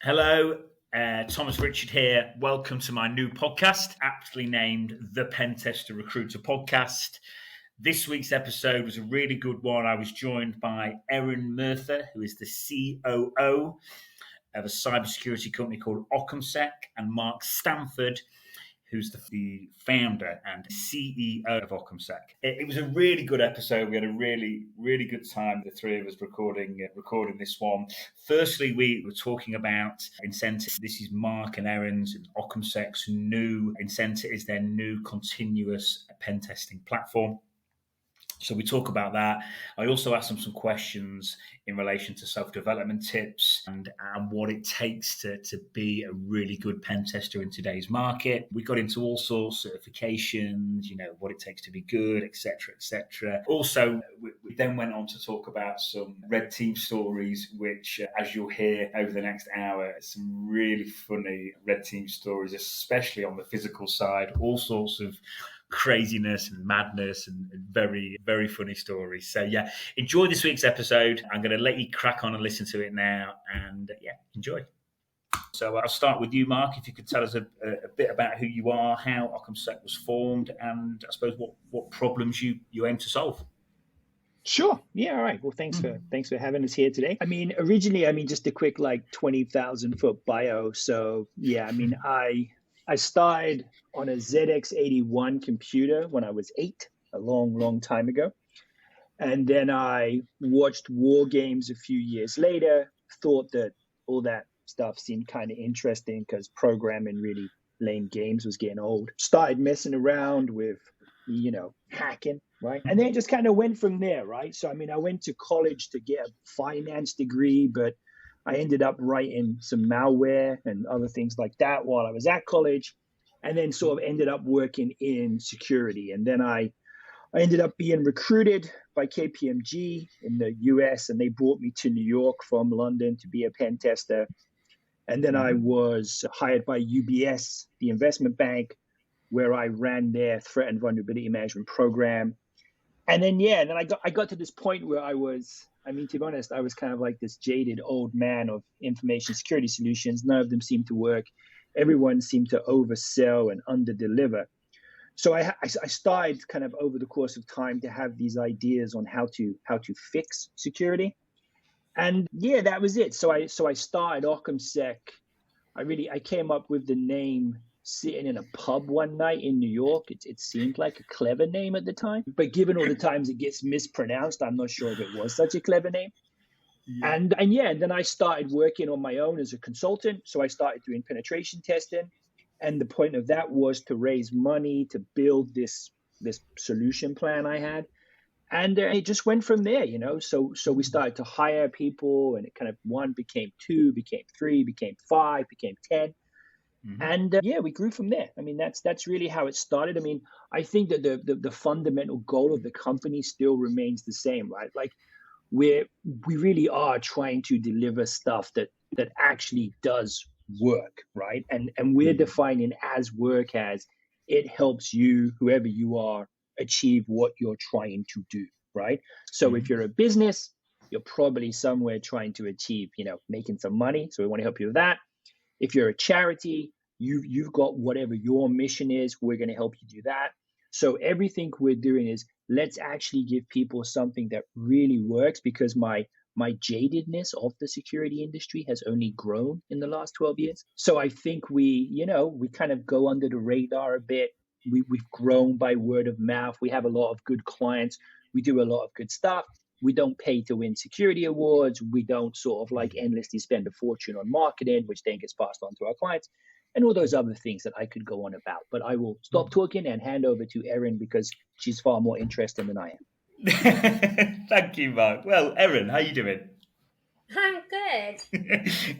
Hello, Thomas Richard here. Welcome to my new podcast, aptly named the Pen Tester Recruiter Podcast. This week's episode was a really good one. I was joined by Erin Murtha, who is the COO of a cybersecurity company called Occamsec, and Mark Stamford, who's the founder and CEO of Occamsec. It was a really good episode. We had a really, really good time, the three of us recording this one. Firstly, we were talking about incentives. This is Mark and Erin's and Occamsec's new incenter, is their new continuous pen testing platform. So we talk about that. I also asked them some questions in relation to self-development tips and what it takes to be a really good pen tester in today's market. We got into all sorts of certifications, what it takes to be good, etc., etc. Also, we then went on to talk about some red team stories, which, as you'll hear over the next hour, some really funny red team stories, especially on the physical side, all sorts of craziness and madness and very, very funny stories. So yeah, enjoy this week's episode. I'm going to let you crack on and listen to it now, and enjoy. So I'll start with you, Mark. If you could tell us a bit about who you are, how Occamsec was formed, and I suppose what problems you aim to solve. Sure. Yeah. All right. Well, thanks for having us here today. Originally, just a quick 20,000-foot bio. So yeah, I started on a ZX81 computer when I was 8, a long, long time ago. And then I watched war games a few years later, thought that all that stuff seemed kind of interesting because programming really lame games was getting old. Started messing around with, hacking, right? And then it just kind of went from there, right? So, I went to college to get a finance degree, but I ended up writing some malware and other things like that while I was at college, and then sort of ended up working in security. And then I ended up being recruited by KPMG in the US, and they brought me to New York from London to be a pen tester. And then I was hired by UBS, the investment bank, where I ran their threat and vulnerability management program. And then, I got to this point where I was, to be honest, I was kind of like this jaded old man of information security solutions. None of them seemed to work. Everyone seemed to oversell and underdeliver. So I started kind of over the course of time to have these ideas on how to fix security. And yeah, that was it. So I started Occamsec. I came up with the name sitting in a pub one night in New York. It seemed like a clever name at the time, but given all the times it gets mispronounced, I'm not sure if it was such a clever name. Yeah. And then I started working on my own as a consultant. So I started doing penetration testing, and the point of that was to raise money to build this solution plan I had. And it just went from there, So we started to hire people, and it kind of 1 became 2, became 3, became 5, became 10. Mm-hmm. And we grew from there. That's really how it started. I think that the fundamental goal of the company still remains the same, right? Like we really are trying to deliver stuff that actually does work, right? And we're defining as work as it helps you, whoever you are, achieve what you're trying to do, right? So if you're a business, you're probably somewhere trying to achieve, making some money. So we want to help you with that. If you're a charity, you've got whatever your mission is, we're going to help you do that. So everything we're doing is let's actually give people something that really works, because my jadedness of the security industry has only grown in the last 12 years. So I think we kind of go under the radar a bit. We've grown by word of mouth. We have a lot of good clients. We do a lot of good stuff. We don't pay to win security awards. We don't sort of endlessly spend a fortune on marketing, which then gets passed on to our clients, and all those other things that I could go on about. But I will stop talking and hand over to Erin, because she's far more interested than I am. Thank you, Mark. Well, Erin, how are you doing? I'm good.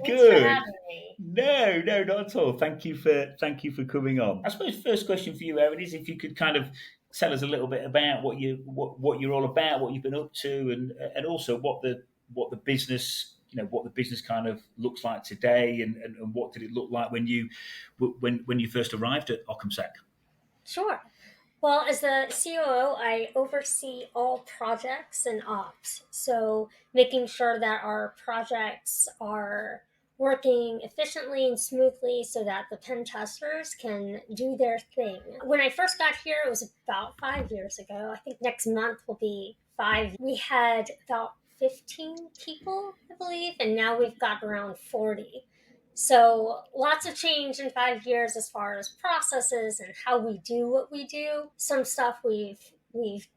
Good. For having me. No, not at all. Thank you for coming on. I suppose first question for you, Erin, is if you could kind of tell us a little bit about what you're all about, what you've been up to, and also what the business kind of looks like today, and what did it look like when you first arrived at Occamsec? Sure. Well, as the COO, I oversee all projects and ops. So making sure that our projects are working efficiently and smoothly so that the pen testers can do their thing. When I first got here, it was about 5 years ago. I think next month will be 5. We had about 15 people, I believe, and now we've got around 40. So lots of change in 5 years as far as processes and how we do what we do. Some stuff we've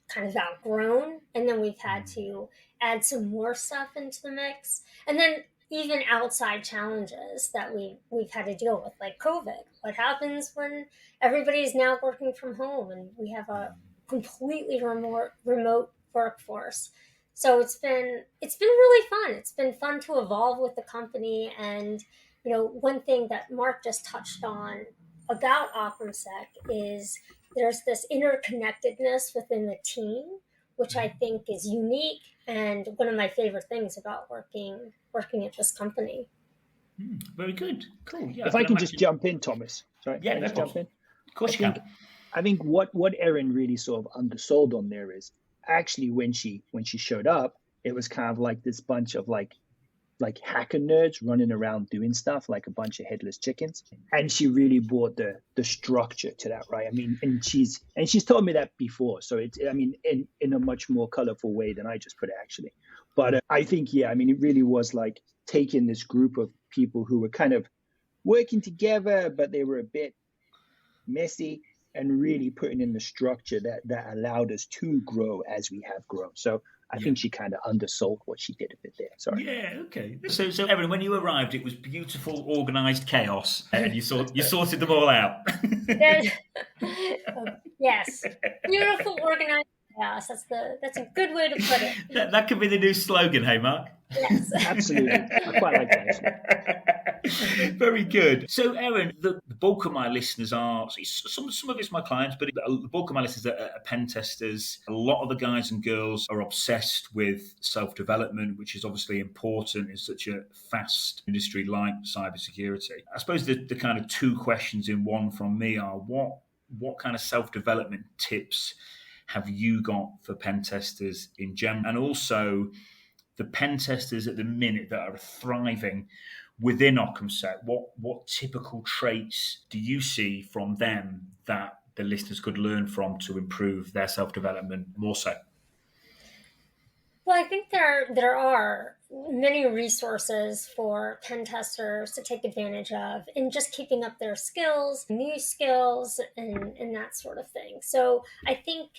kind of outgrown, and then we've had to add some more stuff into the mix. And then even outside challenges that we've had to deal with, like COVID. What happens when everybody's now working from home and we have a completely remote workforce? So it's been really fun. It's been fun to evolve with the company. And one thing that Mark just touched on about Occamsec is there's this interconnectedness within the team, which I think is unique and one of my favorite things about working at this company. Very good. Cool. Yeah. If I can just jump in, Thomas. Sorry. Yeah, just jump in. Of course you can. I think what Erin really sort of undersold on there is actually when she showed up, it was kind of like this bunch of like hacker nerds running around doing stuff like a bunch of headless chickens. And she really brought the structure to that, right? I mean, and she's told me that before. So it's, I mean, in a much more colorful way than I just put it, actually. But I think, yeah, I mean, it really was like taking this group of people who were kind of working together, but they were a bit messy, and really putting in the structure that allowed us to grow as we have grown. So I think she kind of undersold what she did a bit there. Sorry. Yeah, okay. So Erin, when you arrived, it was beautiful, organised chaos, and you sorted them all out. Yes, beautiful, organised chaos. That's a good way to put it. That could be the new slogan, hey, Mark? Yes. Absolutely. I quite like that. Very good. So, Erin, the bulk of my listeners are, some of it's my clients, but the bulk of my listeners are pen testers. A lot of the guys and girls are obsessed with self-development, which is obviously important in such a fast industry like cybersecurity. I suppose the kind of two questions in one from me are, what kind of self-development tips have you got for pen testers in general? And also the pen testers at the minute that are thriving within Occamsec, what typical traits do you see from them that the listeners could learn from to improve their self-development more so? Well, I think there are many resources for pen testers to take advantage of in just keeping up their skills, new skills, and that sort of thing. So I think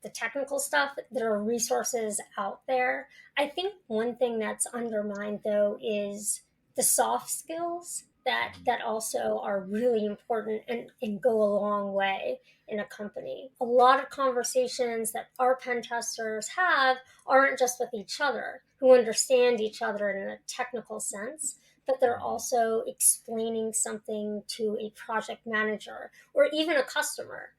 the technical stuff, there are resources out there. I think one thing that's undermined, though, is the soft skills that also are really important and go a long way in a company. A lot of conversations that our pen testers have aren't just with each other, who understand each other in a technical sense, but they're also explaining something to a project manager or even a customer.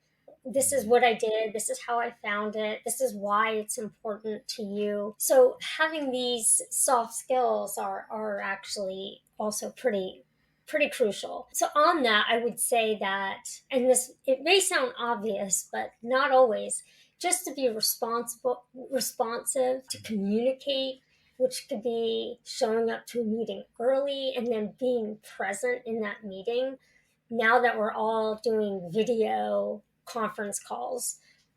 This is what I did. This is how I found it. This is why it's important to you. So having these soft skills are actually also pretty crucial. So on that, I would say that, and it may sound obvious, but not always, just to be responsive, to communicate, which could be showing up to a meeting early and then being present in that meeting. Now that we're all doing video conference calls,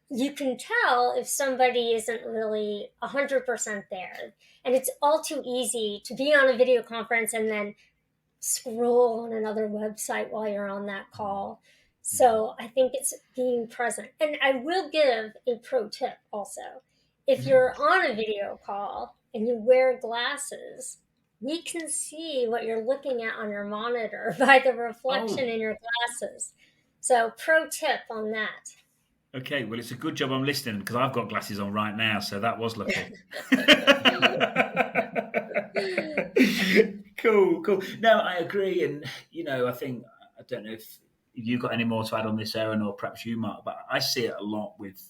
you can tell if somebody isn't really 100% there. And it's all too easy to be on a video conference and then scroll on another website while you're on that call. So I think it's being present. And I will give a pro tip also. If you're on a video call and you wear glasses, we can see what you're looking at on your monitor by the reflection in your glasses. So pro tip on that. Okay, well, it's a good job I'm listening because I've got glasses on right now, so that was lucky. Cool. No, I agree. And, I don't know if, you got any more to add on this, Erin, or perhaps you, Mark? But I see it a lot with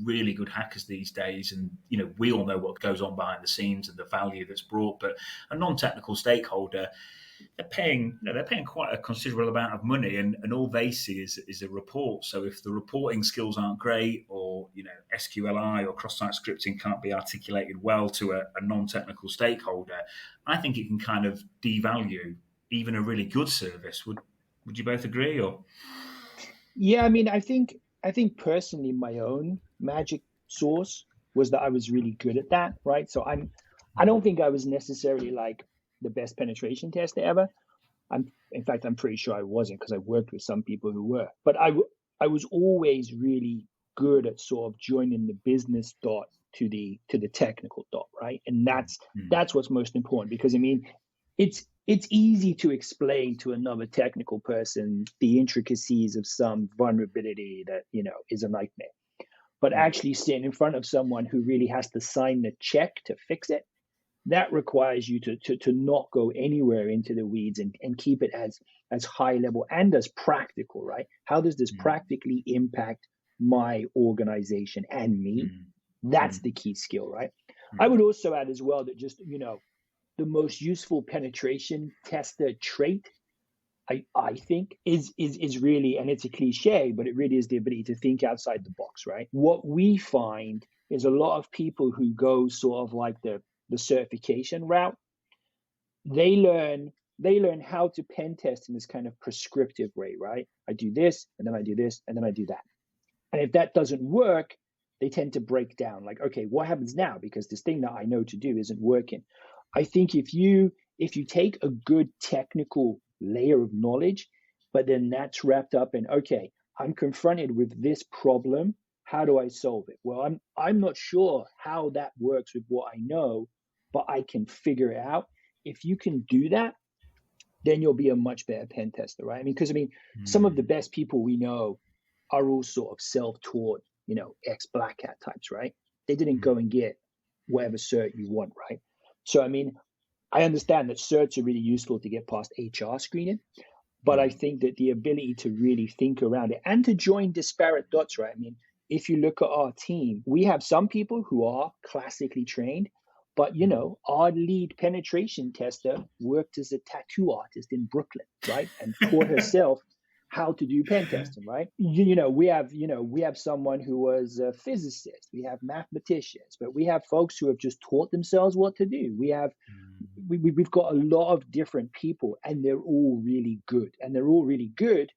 really good hackers these days, and we all know what goes on behind the scenes and the value that's brought. But a non-technical stakeholder, they're paying quite a considerable amount of money, and all they see is a report. So if the reporting skills aren't great, or SQLi or cross-site scripting can't be articulated well to a non-technical stakeholder, I think it can kind of devalue even a really good service. Would you both agree? Or yeah, I mean, I think personally, my own magic sauce was that I was really good at that, right? So I don't think I was necessarily like the best penetration tester ever. In fact, I'm pretty sure I wasn't, because I worked with some people who were. But I was always really good at sort of joining the business dot to the technical dot, right? And that's what's most important, because I mean, it's easy to explain to another technical person the intricacies of some vulnerability that is a nightmare. But actually sitting in front of someone who really has to sign the check to fix it, that requires you to not go anywhere into the weeds and keep it as high level and as practical, right? How does this practically impact my organization and me? That's the key skill, right? I would also add as well that just, the most useful penetration tester trait, I think, is really, and it's a cliche, but it really is the ability to think outside the box, right? What we find is a lot of people who go sort of like the certification route, they learn how to pen test in this kind of prescriptive way, right? I do this, and then I do this, and then I do that. And if that doesn't work, they tend to break down. Like, okay, what happens now? Because this thing that I know to do isn't working. I think if you take a good technical layer of knowledge, but then that's wrapped up in, okay, I'm confronted with this problem. How do I solve it? Well, I'm not sure how that works with what I know, but I can figure it out. If you can do that, then you'll be a much better pen tester, right? I mean, because some of the best people we know are all sort of self-taught, ex-black hat types, right? They didn't go and get whatever cert you want, right? So, I mean, I understand that certs are really useful to get past HR screening, but I think that the ability to really think around it and to join disparate dots, right? I mean, if you look at our team, we have some people who are classically trained, but, our lead penetration tester worked as a tattoo artist in Brooklyn, right? And taught herself how to do pen testing, right? We have someone who was a physicist, we have mathematicians, but we have folks who have just taught themselves what to do. We've got a lot of different people, and they're all really good. And they're all really good,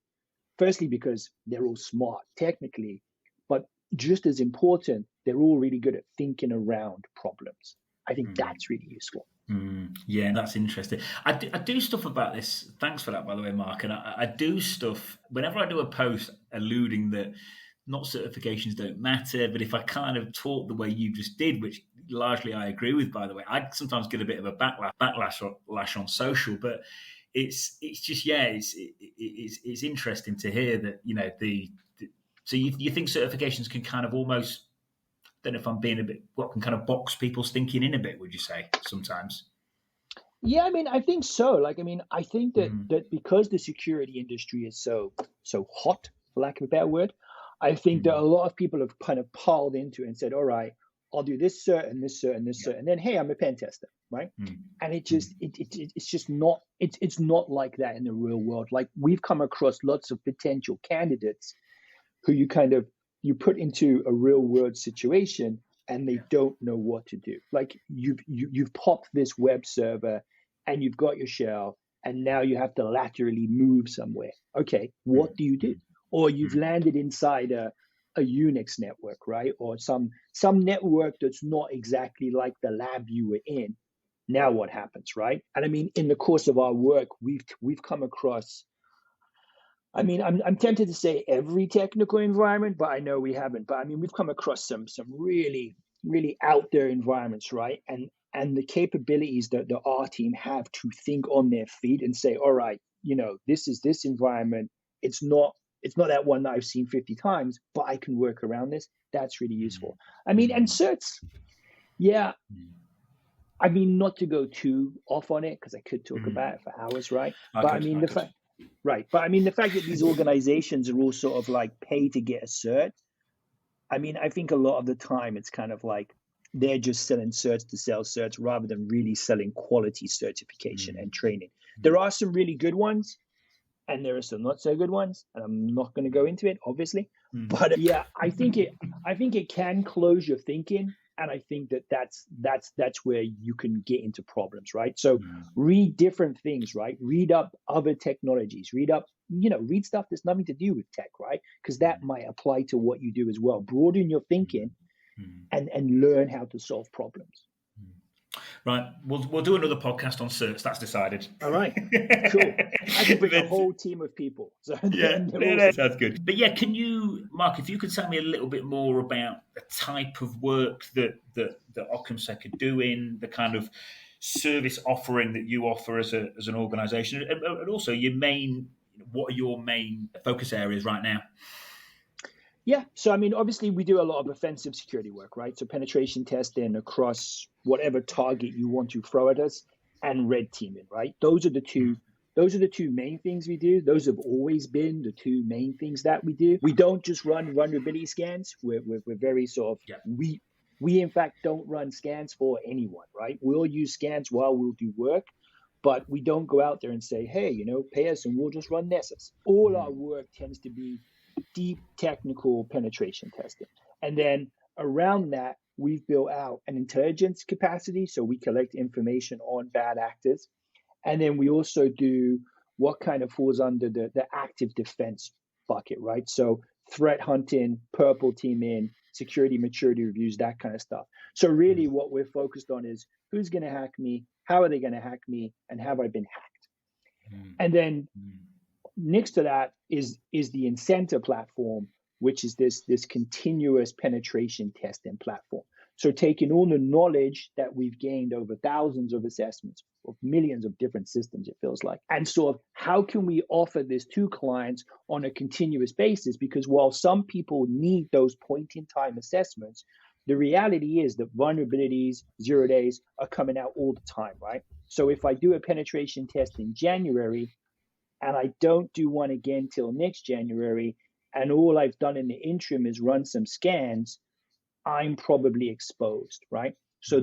firstly, because they're all smart technically, but just as important, they're all really good at thinking around problems. I think that's really useful. Yeah, that's interesting. I do stuff about this. Thanks for that, by the way, Mark. And I do stuff whenever I do a post alluding that not certifications don't matter, but if I kind of talk the way you just did, which largely I agree with, by the way, I sometimes get a bit of a backlash on social, but it's just, yeah, it's interesting to hear that, so you think certifications can kind of almost, don't know if I'm being a bit, what can kind of box people's thinking in a bit, would you say, sometimes? Yeah, I mean, I think so. Like, I mean, I think that because the security industry is so hot, for lack of a better word, I think that a lot of people have kind of piled into it and said, all right, I'll do this cert and this cert and this cert, and then, hey, I'm a pen tester, right? And it's just not, it's not like that in the real world. Like, we've come across lots of potential candidates who you put into a real world situation and they don't know what to do. Like, you've popped this web server and you've got your shell, and now you have to laterally move somewhere. Okay, what do you do? Or you've landed inside a Unix network, right? Or some network that's not exactly like the lab you were in. Now what happens, right? And I mean, in the course of our work, we've come across, I mean, I'm tempted to say every technical environment, but I know we haven't. But I mean, we've come across some really, really out there environments, right? And the capabilities that our team have to think on their feet and say, all right, this is this environment. It's not that one that I've seen 50 times, but I can work around this. That's really useful. I mean, and certs, yeah. I mean, not to go too off on it, because I could talk about it for hours, right? But I mean, Right. But I mean, the fact that these organizations are all sort of like pay to get a cert, I mean, I think a lot of the time it's kind of like they're just selling certs to sell certs rather than really selling quality certification and training. There are some really good ones and there are some not so good ones, and I'm not going to go into it, obviously. But yeah, I think it can close your thinking, and I think that's where you can get into problems, right? So read different things, right? Read up other technologies, read stuff that's nothing to do with tech, right? Because that might apply to what you do as well. Broaden your thinking and learn how to solve problems. Right, we'll do another podcast on certs. That's decided. All right, cool. I can bring a whole team of people. So sounds good. But yeah, can you, Mark, if you could tell me a little bit more about the type of work that Occamsec are doing, the kind of service offering that you offer as an organisation, and also what are your main focus areas right now? Yeah. So, I mean, obviously we do a lot of offensive security work, right? So penetration testing across whatever target you want to throw at us and red teaming, right? Those are the two main things we do. Those have always been the two main things that we do. We don't just run vulnerability scans. We're very sort of, we in fact don't run scans for anyone, right? We'll use scans while we'll do work, but we don't go out there and say, hey, pay us and we'll just run Nessus. All our work tends to be deep technical penetration testing. And then around that, we've built out an intelligence capacity. So we collect information on bad actors. And then we also do what kind of falls under the active defense bucket, right? So threat hunting, purple teaming, security maturity reviews, that kind of stuff. So really what we're focused on is who's going to hack me, how are they going to hack me, and have I been hacked? And then next to that is the incenter platform, which is this continuous penetration testing platform. So taking all the knowledge that we've gained over thousands of assessments of millions of different systems, it feels like, and sort of how can we offer this to clients on a continuous basis? Because while some people need those point-in-time assessments, the reality is that vulnerabilities, 0 days are coming out all the time, right? So if I do a penetration test in January, and I don't do one again till next January, and all I've done in the interim is run some scans, I'm probably exposed, right? So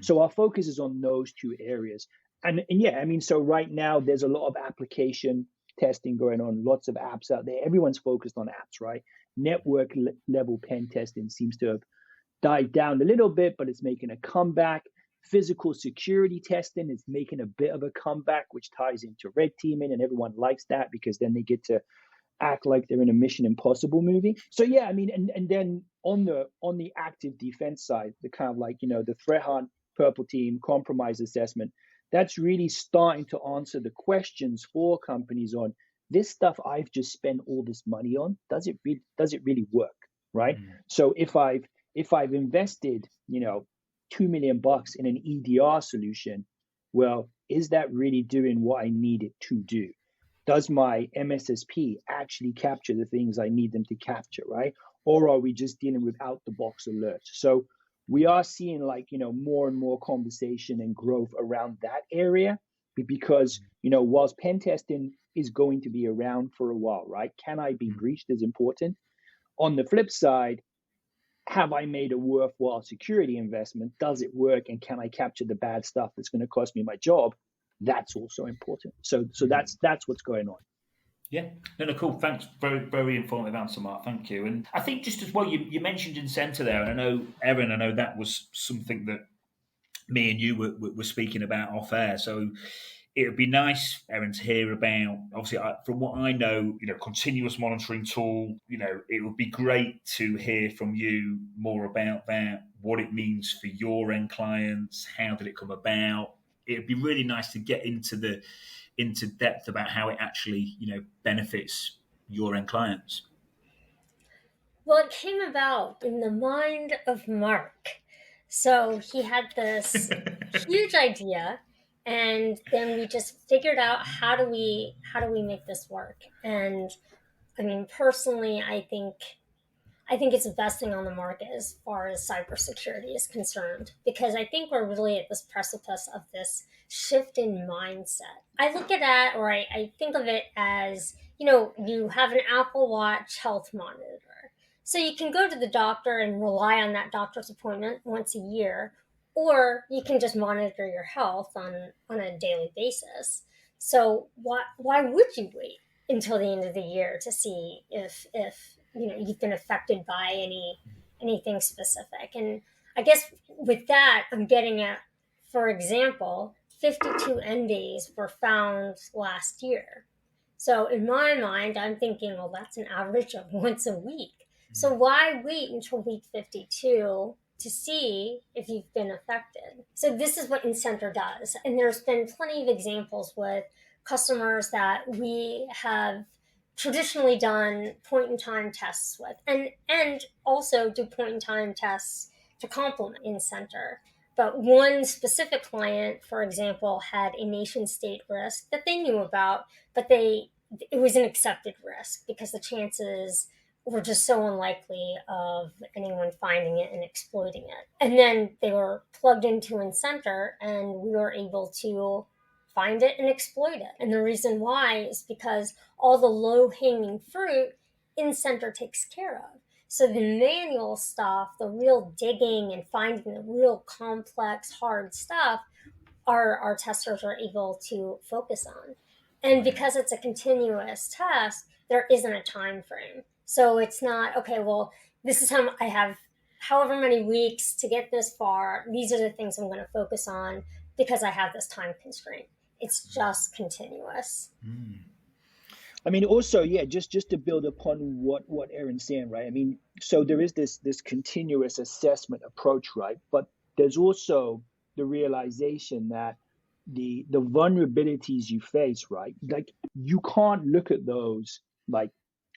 so our focus is on those two areas. And yeah, I mean, so right now there's a lot of application testing going on, lots of apps out there. Everyone's focused on apps, right? Network level pen testing seems to have died down a little bit, but it's making a comeback. Physical security testing is making a bit of a comeback, which ties into red teaming, and everyone likes that because then they get to act like they're in a Mission Impossible movie. So yeah, I mean, and then on the active defense side, the kind of like, the threat hunt, purple team, compromise assessment, that's really starting to answer the questions for companies on this stuff I've just spent all this money on. Does it really work, right? So if I've invested, $2 million in an EDR solution, well, is that really doing what I need it to do? Does my MSSP actually capture the things I need them to capture, right? Or are we just dealing with out-the-box alerts? So we are seeing more and more conversation and growth around that area because, whilst pen testing is going to be around for a while, right? Can I be breached is important. On the flip side, have I made a worthwhile security investment? Does it work? And can I capture the bad stuff that's going to cost me my job? That's also important. So that's what's going on. Yeah, no, cool. Thanks. Very, very informative answer, Mark. Thank you. And I think just as well, you mentioned incenter there, and I know, Erin, that was something that me and you were speaking about off air. So it would be nice, Erin, to hear about, obviously, from what I know, continuous monitoring tool, it would be great to hear from you more about that, what it means for your end clients, how did it come about. It would be really nice to get into depth about how it actually, benefits your end clients. Well, it came about in the mind of Mark. So he had this huge idea, and then we just figured out how do we make this work. And I mean, personally, I think I think it's the best thing on the market as far as cybersecurity is concerned, because I think we're really at this precipice of this shift in mindset. I look at that, or I think of it as, you have an Apple Watch health monitor. So you can go to the doctor and rely on that doctor's appointment once a year, or you can just monitor your health on a daily basis. So why would you wait until the end of the year to see if you've been affected by anything specific? And I guess with that, I'm getting at, for example, 52 NDs were found last year. So in my mind, I'm thinking, well, that's an average of once a week. So why wait until week 52 to see if you've been affected? So this is what incenter does. And there's been plenty of examples with customers that we have traditionally done point-in-time tests with, and also do point-in-time tests to complement incenter. But one specific client, for example, had a nation-state risk that they knew about, but it was an accepted risk because the chances were just so unlikely of anyone finding it and exploiting it. And then they were plugged into incenter, and we were able to find it and exploit it. And the reason why is because all the low-hanging fruit incenter takes care of. So the manual stuff, the real digging and finding the real complex, hard stuff, our testers are able to focus on. And because it's a continuous test, there isn't a time frame. So it's not, okay, well, this is how I have however many weeks to get this far. These are the things I'm going to focus on because I have this time constraint. It's just continuous. I mean, also, yeah, just to build upon what Erin's saying, right? I mean, so there is this continuous assessment approach, right? But there's also the realization that the vulnerabilities you face, right? Like, you can't look at those like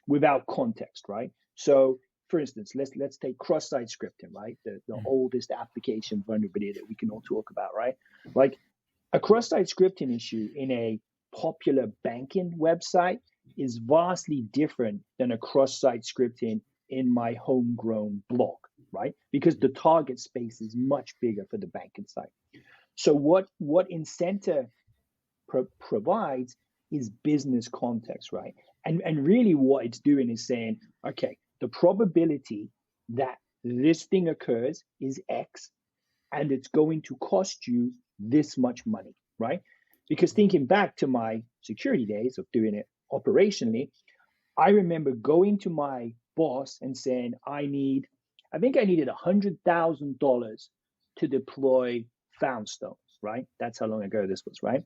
without context, right? So, for instance, let's take cross-site scripting, right? The oldest application vulnerability that we can all talk about, right? Like, a cross-site scripting issue in a popular banking website is vastly different than a cross-site scripting in my homegrown blog, right? Because the target space is much bigger for the banking site. So what incenter provides is business context, right? And really what it's doing is saying, okay, the probability that this thing occurs is X, and it's going to cost you this much money, right? Because thinking back to my security days of doing it operationally, I remember going to my boss and saying, I needed $100,000 to deploy Foundstone, right? That's how long ago this was, right?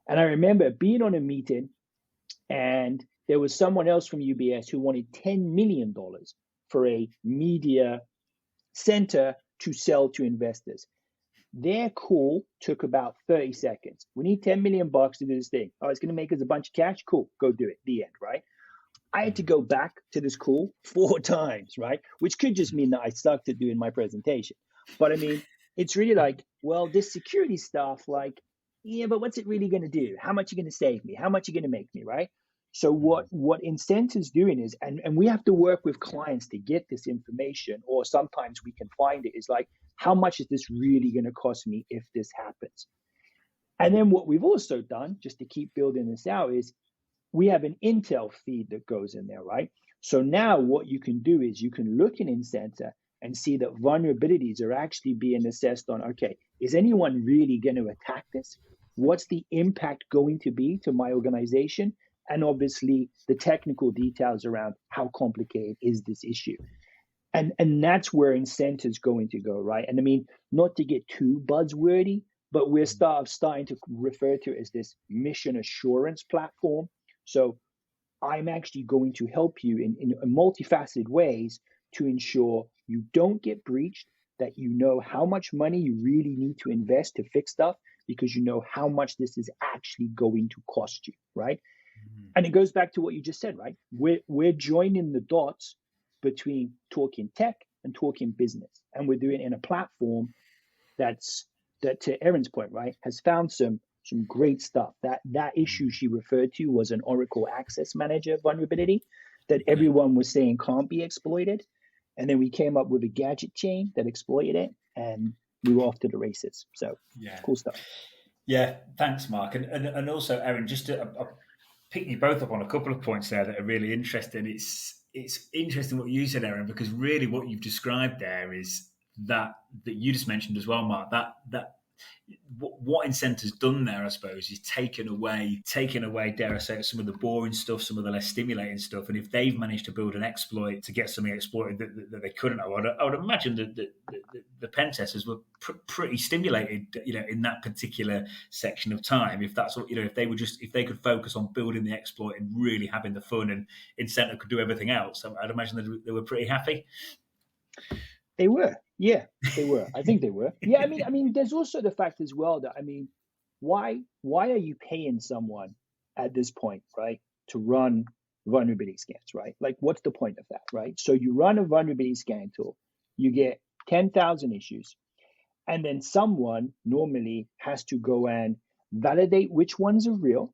And I remember being on a meeting, and there was someone else from UBS who wanted $10 million for a media center to sell to investors. Their call took about 30 seconds. We need $10 million to do this thing. Oh, it's going to make us a bunch of cash? Cool, go do it. The end, right? I had to go back to this call 4 times, right? Which could just mean that I sucked at doing my presentation. But I mean, it's really like, well, this security stuff, like, yeah, but what's it really going to do? How much are you going to save me? How much are you going to make me, right? So what Incenter's doing is, and we have to work with clients to get this information, or sometimes we can find it, is like, how much is this really going to cost me if this happens? And then what we've also done, just to keep building this out, is we have an Intel feed that goes in there, right? So now what you can do is you can look in Incenter and see that vulnerabilities are actually being assessed on, okay, is anyone really going to attack this? What's the impact going to be to my organization? And obviously the technical details around how complicated is this issue. And that's where Incenter is going to go, right? And I mean, not to get too buzzwordy, but we're starting to refer to it as this mission assurance platform. So I'm actually going to help you in multifaceted ways to ensure you don't get breached, that you know how much money you really need to invest to fix stuff, because you know how much this is actually going to cost you, right? Mm-hmm. And it goes back to what you just said, right? We're joining the dots between talking tech and talking business. And we're doing it in a platform that, to Erin's point, right, has found some great stuff. That issue she referred to was an Oracle Access Manager vulnerability that everyone was saying can't be exploited. And then we came up with a gadget chain that exploited it, and we were off to the races. So Yeah. cool stuff. Yeah, thanks, Mark. And also, Erin, just to pick you both up on a couple of points there that are really interesting. It's interesting what you said, Erin, because really what you've described there is that you just mentioned as well, Mark, that what Incenter's done there, I suppose, is taken away, dare I say, some of the boring stuff, some of the less stimulating stuff. And if they've managed to build an exploit to get something exploited that they couldn't, I would imagine that the pen testers were pretty stimulated, in that particular section of time. If that's what, if they could focus on building the exploit and really having the fun, and Incenter could do everything else, I'd imagine that they were pretty happy. They were. Yeah, they were. I think they were. Yeah, I mean, there's also the fact as well that, why are you paying someone at this point, right, to run vulnerability scans, right? Like, what's the point of that, right? So you run a vulnerability scan tool, you get 10,000 issues, and then someone normally has to go and validate which ones are real,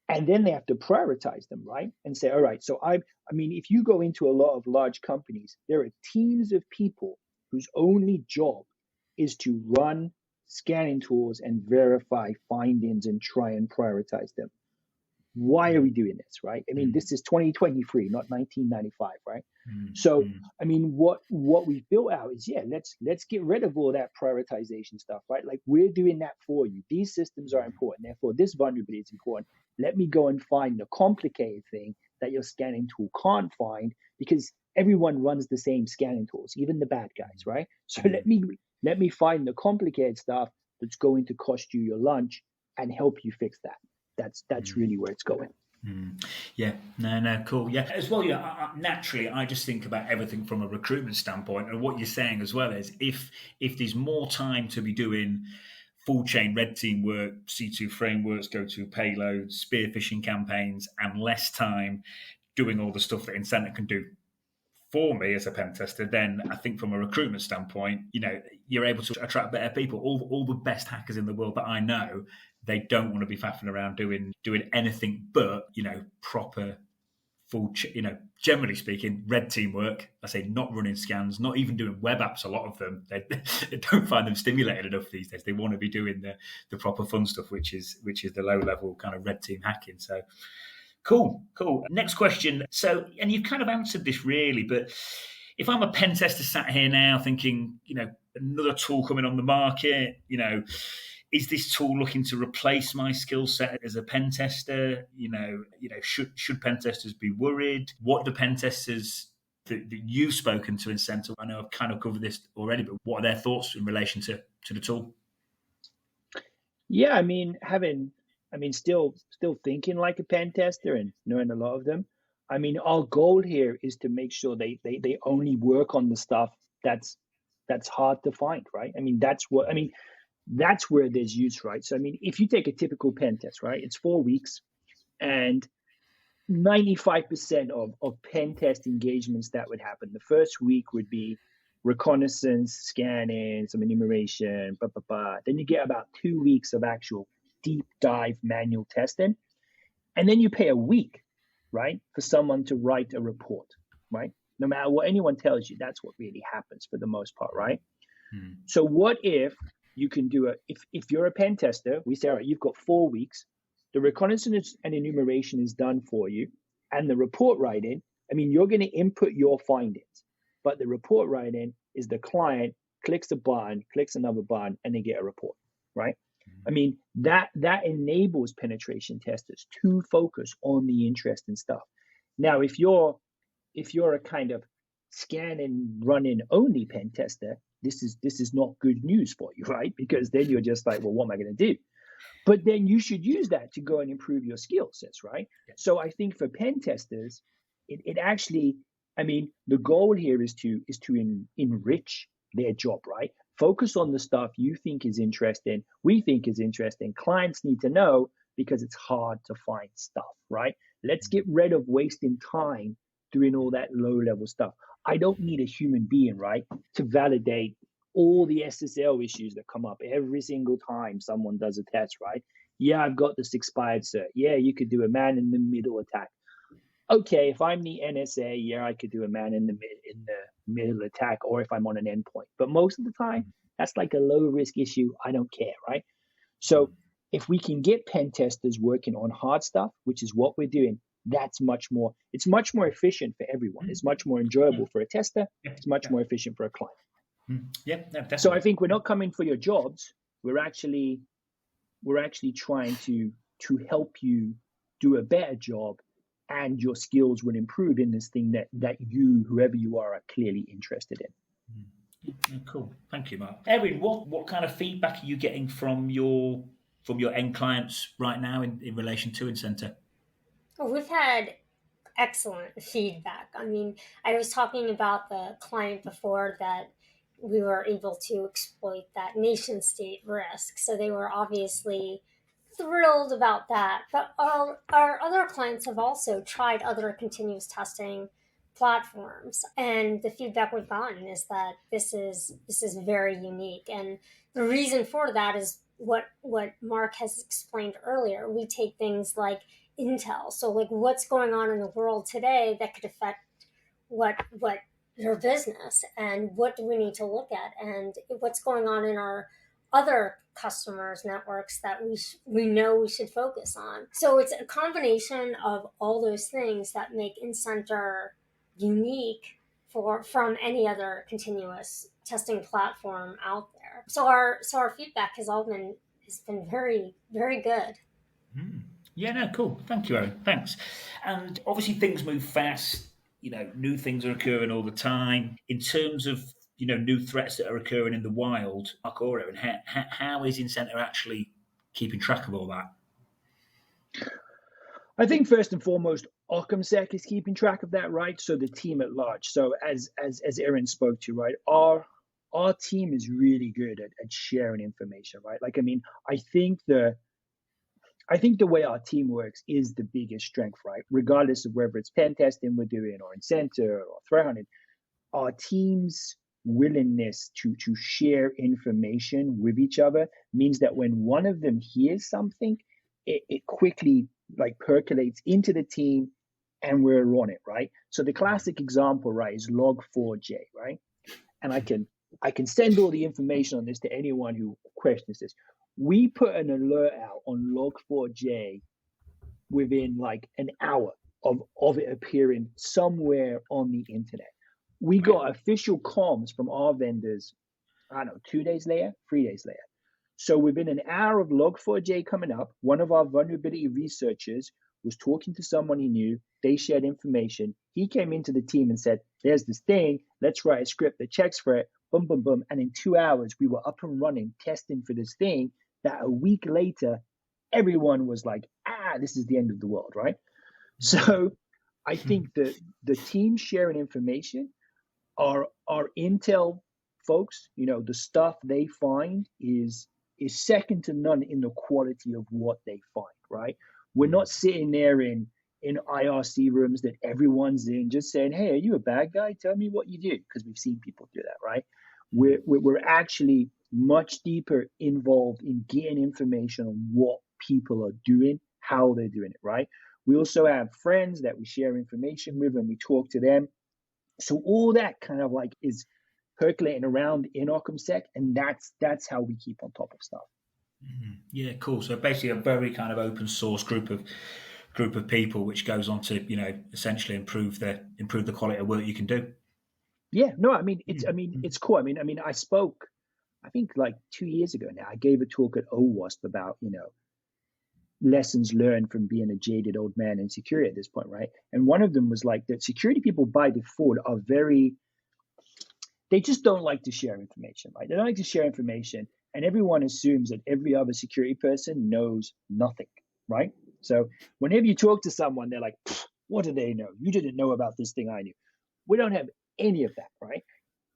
and then they have to prioritize them, right? And say, all right, so if you go into a lot of large companies, there are teams of people whose only job is to run scanning tools and verify findings and try and prioritize them. Why are we doing this, right? This is 2023, not 1995, right? So, what we've built out is, let's get rid of all that prioritization stuff, right? Like, we're doing that for you. These systems are important. Therefore, this vulnerability is important. Let me go and find the complicated thing that your scanning tool can't find, because everyone runs the same scanning tools, even the bad guys, right? So let me find the complicated stuff that's going to cost you your lunch and help you fix that. That's really where it's going. Yeah, no, cool. Yeah, as well. Yeah, naturally, I just think about everything from a recruitment standpoint, and what you're saying as well is if there's more time to be doing full chain red team work, C2 frameworks, go to payloads, spear phishing campaigns, and less time doing all the stuff that Incenter can do for me as a pen tester, then I think from a recruitment standpoint, you're able to attract better people. All the best hackers in the world that I know, they don't want to be faffing around doing anything but, proper full, generally speaking, red team work. I say not running scans, not even doing web apps. A lot of them, they don't find them stimulated enough these days. They want to be doing the proper fun stuff, which is the low level kind of red team hacking. So cool. Next question. So, and you've kind of answered this really, but if I'm a pen tester sat here now thinking, another tool coming on the market, is this tool looking to replace my skill set as a pen tester? Should pen testers be worried? What do pen testers that you've spoken to Incenter? I know I've kind of covered this already, but what are their thoughts in relation to the tool? Yeah, still thinking like a pen tester and knowing a lot of them. Our goal here is to make sure they only work on the stuff that's hard to find, right? That's where there's use, right? So, if you take a typical pen test, right, it's 4 weeks, and 95% of pen test engagements that would happen, the first week would be reconnaissance, scanning, some enumeration, Then you get about 2 weeks of actual deep dive manual testing. And then you pay a week, right, for someone to write a report, right? No matter what anyone tells you, that's what really happens for the most part, right? So what if you can do if you're a pen tester, we say, all right, you've got 4 weeks, the reconnaissance and enumeration is done for you, and the report writing, you're going to input your findings, but the report writing is the client clicks a button, clicks another button, and they get a report, right? That enables penetration testers to focus on the interesting stuff. Now, if you're a kind of scan and run-in only pen tester, this is not good news for you, right? Because then you're just like, well, what am I going to do? But then you should use that to go and improve your skill sets, right? Yeah. So I think for pen testers, it actually, the goal here is to enrich their job, right? Focus on the stuff you think is interesting, we think is interesting, clients need to know, because it's hard to find stuff, right? Let's get rid of wasting time doing all that low-level stuff. I don't need a human being, right, to validate all the SSL issues that come up every single time someone does a test, right? Yeah, I've got this expired cert. Yeah, you could do a man-in-the-middle attack. Okay, if I'm the NSA, yeah, I could do a man in the middle attack or if I'm on an endpoint. But most of the time, that's like a low risk issue. I don't care, right? So if we can get pen testers working on hard stuff, which is what we're doing, it's much more efficient for everyone. It's much more enjoyable for a tester. It's much more efficient for a client. Yeah, no, definitely. So I think we're not coming for your jobs. We're actually trying to help you do a better job, and your skills will improve in this thing that you, whoever you are clearly interested in. Cool. Thank you, Mark. Erin, what kind of feedback are you getting from your end clients right now in relation to incenter? Well, we've had excellent feedback. I mean, I was talking about the client before that we were able to exploit that nation state risk. So they were obviously thrilled about that. But our other clients have also tried other continuous testing platforms, and the feedback we've gotten is that this is very unique. And the reason for that is what Mark has explained earlier. We take things like intel, so like what's going on in the world today that could affect what your business, and what do we need to look at, and what's going on in our other customers' networks that we know we should focus on. So it's a combination of all those things that make incenter unique from any other continuous testing platform out there. So our feedback has been very, very good. Yeah, no, cool. Thank you, Erin. Thanks. And obviously things move fast. New things are occurring all the time. In terms of new threats that are occurring in the wild, Mark or Erin, how is incenter actually keeping track of all that? I think first and foremost, Occamsec is keeping track of that, right? So the team at large. So as Erin spoke to, right, our team is really good at sharing information, right? Like, I mean, I think the way our team works is the biggest strength, right? Regardless of whether it's pen testing we're doing or incenter or threat hunting, our team's willingness to share information with each other means that when one of them hears something, it quickly like percolates into the team and we're on it, right? So the classic example, right, is log4j, right? And I can send all the information on this to anyone who questions this. We put an alert out on log4j within like an hour of it appearing somewhere on the internet. We got official comms from our vendors, I don't know, 2 days later, 3 days later. So within an hour of log4j coming up, one of our vulnerability researchers was talking to someone he knew. They shared information. He came into the team and said, there's this thing, let's write a script that checks for it, boom, boom, boom. And in 2 hours, we were up and running, testing for this thing that a week later, everyone was like, this is the end of the world, right? So I think that the team sharing information, our intel folks, the stuff they find is second to none in the quality of what they find, right? We're not sitting there in IRC rooms that everyone's in just saying, hey, are you a bad guy? Tell me what you do, because we've seen people do that, right? We're actually much deeper involved in getting information on what people are doing, how they're doing it, right? We also have friends that we share information with and we talk to them. So all that kind of like is percolating around in Occamsec, and that's how we keep on top of stuff. Yeah, cool. So basically a very kind of open source group of people, which goes on to essentially improve the quality of work you can do. Yeah, no, I mean it's cool. I mean I spoke, I think like 2 years ago now. I gave a talk at OWASP about lessons learned from being a jaded old man in security at this point, right? And one of them was like that security people by default are they just don't like to share information, right? They don't like to share information, and everyone assumes that every other security person knows nothing, right? So whenever you talk to someone, they're like, what do they know? You didn't know about this thing I knew. We don't have any of that, right?